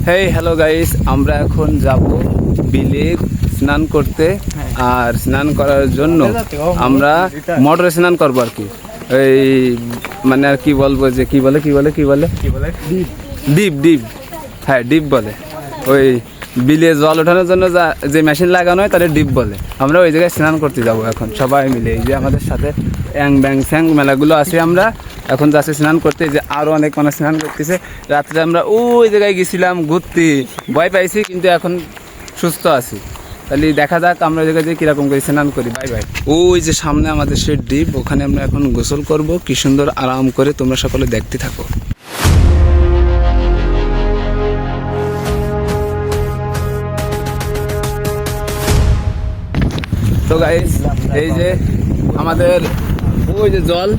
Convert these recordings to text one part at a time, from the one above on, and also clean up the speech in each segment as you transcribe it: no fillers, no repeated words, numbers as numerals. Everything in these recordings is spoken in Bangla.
হেই হ্যালো গাইস, আমরা এখন যাব বিলে স্নান করতে। আর স্নান করার জন্য আমরা মোটরে স্নান করবো আর কি। এই মানে আর কি বলবো, যে কি বলে ডিপ ডিপ, হ্যাঁ ডিপ বলে। ওই বিলে জল ওঠানোর জন্য যে মেশিন লাগানো হয় তাহলে ডিপ বলে। আমরা ওই জায়গায় স্নান করতে যাব এখন সবাই মিলে। এই যে আমাদের সাথে অ্যাং ব্যাং স্যাং মেলাগুলো আছে, আমরা এখন যাচ্ছি স্নান করতে। যে আরও অনেক মানুষ স্নান করতেছে। রাত্রে আমরা ওই জায়গায় গেছিলাম ঘুরতে, ভয় পাইছি কিন্তু এখন সুস্থ আছি। তাহলে দেখা যাক আমরা ওই জায়গায় যে কীরকম করে স্নান করি। Bye bye. ওই যে সামনে আমাদের সে ডিপ, ওখানে আমরা এখন গোসল করব। কি সুন্দর আরাম করে, তোমরা সকলে দেখতে থাকো। তো গাইস, এই যে আমাদের ওই যে জল,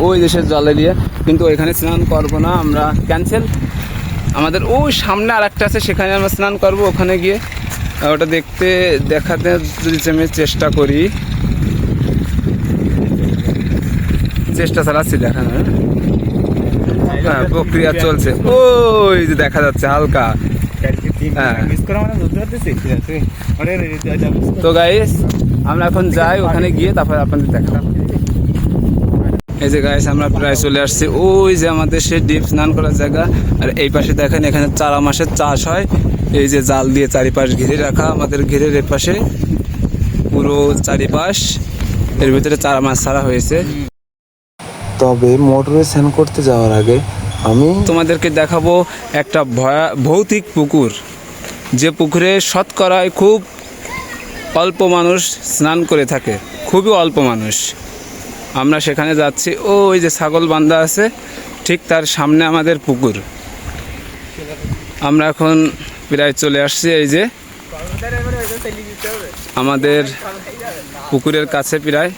ওই দেশের জল এরিয়া, কিন্তু ওইখানে স্নান করবো না, আমরা ক্যান্সেল। আমাদের ওই সামনে আর একটা আছে, সেখানে আমরা স্নান করব। ওখানে গিয়ে ওটা দেখাতে যদি আমি চেষ্টা করি, চেষ্টা চালাচ্ছি দেখানোর। হ্যাঁ, প্রক্রিয়া চলছে। ওই যে দেখা যাচ্ছে হালকা। তো গাইস, আমরা এখন যাই ওখানে গিয়ে, তারপর আপনাদের দেখাবো। এই যে গাইস, আমরা প্রায় চলে আসছি। ওই যে আমাদের সেই ডিপ স্নান করার জায়গা। আর এই পাশে দেখেন, এখানে 4 মাসের চাষ হয়। এই যে জাল দিয়ে চারিপাশ ঘিরে রাখা, আমাদের ঘিরের এর পাশে পুরো চারিপাশ, এর ভিতরে 4 মাস ছাড়া হয়েছে। তবে মোটরে স্নান করতে যাওয়ার আগে আমি তোমাদেরকে দেখাবো একটা ভৌতিক পুকুর, যে পুকুরে শতকরায় খুব অল্প মানুষ স্নান করে থাকে, খুবই অল্প মানুষ। আমরা সেখানে যাচ্ছি। ওই যে ছাগল বান্ধা আছে, ঠিক তার সামনে আমাদের পুকুর। আমরা এখন প্রায় চলে আসছি। এই যে আমাদের পুকুরের কাছে প্রায়,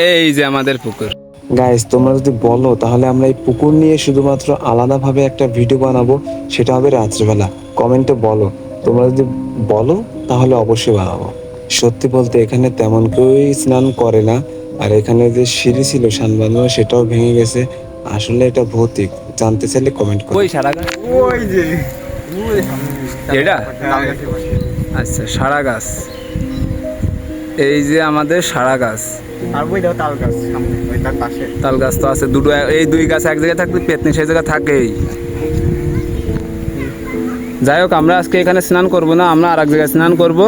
এই যে আমাদের পুকুর। গাইস, তোমরা যদি বলো তাহলে আমরা এই পুকুর নিয়ে শুধুমাত্র আলাদাভাবে একটা ভিডিও বানাবো, সেটা হবে রাত্রিবেলা। কমেন্টে বলো, তোমরা যদি বলো তাহলে অবশ্যই বানাবো। সত্যি বলতে এখানে তেমন কেউই স্নান করে না। আর এখানে যে সিঁড়ি ছিল স্নান বাঁধানো, সেটাও ভেঙে গেছে। আসলে এটা ভৌতিক, জানতে চাইলে কমেন্ট করো। ওই সারা গাছ, ওই যে এটা, আচ্ছা সারা গাছ। এই যে আমাদের সারা গাছ, তাল গাছ তো আছে দুটো। এই 2 গাছ এক জায়গায় থাকবে, পেতনি সেই জায়গায় থাকেই। যাই হোক, আমরা আজকে এখানে স্নান করব না, আমরা আর এক জায়গায় স্নান করব।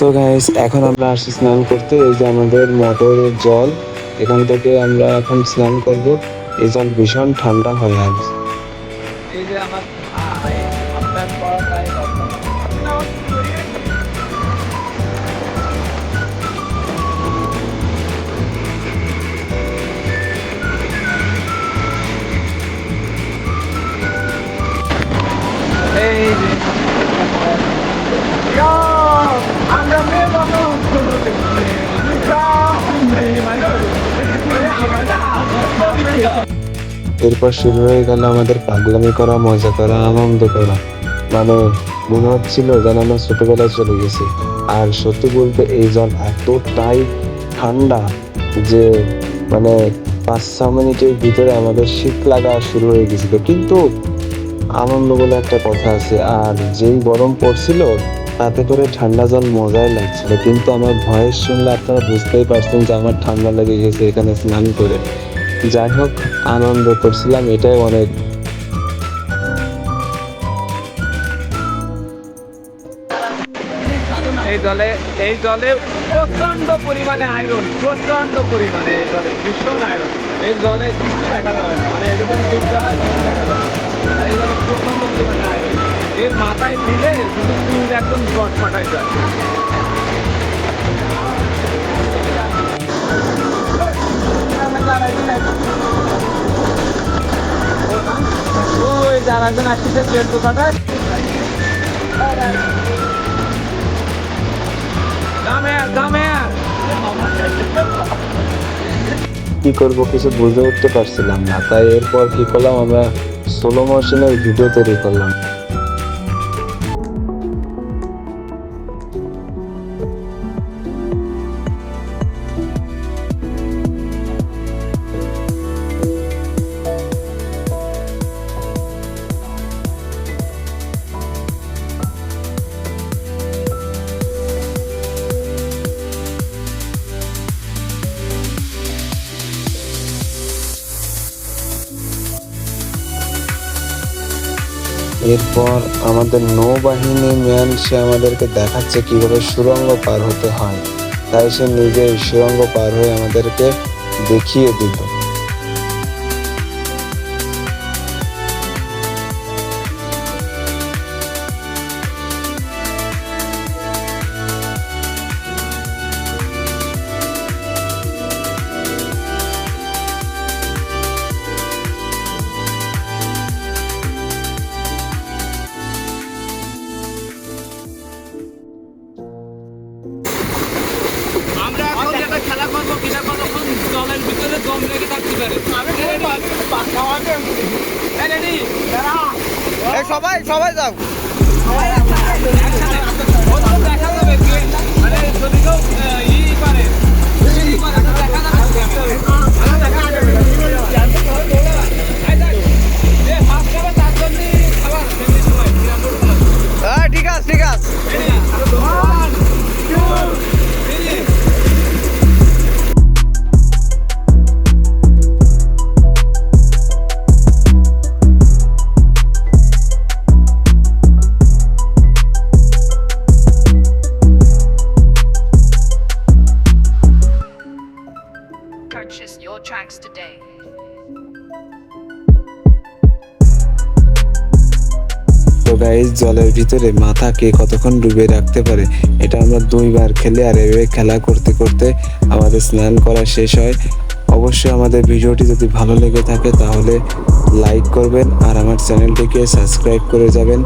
তো গাইস, এখন আমরা আসছি স্নান করতে। এই যে আমাদের মোটরের জল, এখান থেকে আমরা এখন স্নান করব। এই জল ভীষণ ঠান্ডা হয়। আজ এই যে আমার এরপর শুরু হয়ে গেল আমাদের পাগলামি করা, মজা করা, আনন্দ করা। মানে মনে হচ্ছিল যেন আমরা ছোটবেলায় চলে গেছি। আর সত্যি বলতে এই জল এতটাই ঠান্ডা যে মানে 5-6 মিনিটের ভিতরে আমাদের শীত লাগা শুরু হয়ে গেছিল। কিন্তু আনন্দ বলে একটা কথা আছে, আর যেই গরম পড়ছিল তাতে করে ঠান্ডা জল মজাই লাগছিল। কিন্তু আমার ভয়েস শুনলে আপনারা বুঝতেই পারছেন যে আমার ঠান্ডা লেগে গেছে এখানে স্নান করে। যাই হোক, আনন্দ করছিলাম, এটাই অনেক। এই জলে প্রচন্ড পরিমাণে আয়রন, প্রচন্ড পরিমাণে এই জলে ভীষণ আয়রন। এই জলে কিছু দেখা যাবে না, মানে এরকম এই জলে প্রচন্ড পরিমাণে আয়রন। এর মাথায় দিলে শুধু চুল একদম জট ফাটাই যায়। ওই যারা একজন আসছে পেট দোকানটায়, কি করবো কিছু বুঝে উঠতে পারছিলাম না। তাই এরপর কি করলাম, আমরা স্লো মোশনের ভিডিও তৈরি করলাম। এরপর আমাদের নৌবাহিনী ম্যান সে আমাদেরকে দেখাচ্ছে কিভাবে সুড়ঙ্গ পার হতে হয়, তাই সে নিজে সুড়ঙ্গ পার হয়ে আমাদেরকে দেখিয়ে দিল। আমরা এখন একটা খেলা করবো, কিনা কতক্ষণ জলের ভিতরে দম লেগে থাকতে পারে। সবাই সবাই যাও। একসাথে ওরকম দেখা যাবে কি মানে যদি কেউ ই পারে দেখা যাবে। ফার্স্ট খাবার তার জন্য খাবার সেমনি সময় হ্যাঁ ঠিক আছে ঠিক আছে। Purchase your tracks today. তো গাইস, জলের ভিতরে মাথা কে কতক্ষণ ডুবে রাখতে পারে এটা আমরা 2বার খেলে আর এভাবে খেলা করতে করতে আমাদের স্নান করা শেষ হয়। অবশ্যই আমাদের ভিডিওটি যদি ভালো লেগে থাকে তাহলে লাইক করবেন আর আমার চ্যানেলটিকে সাবস্ক্রাইব করে যাবেন।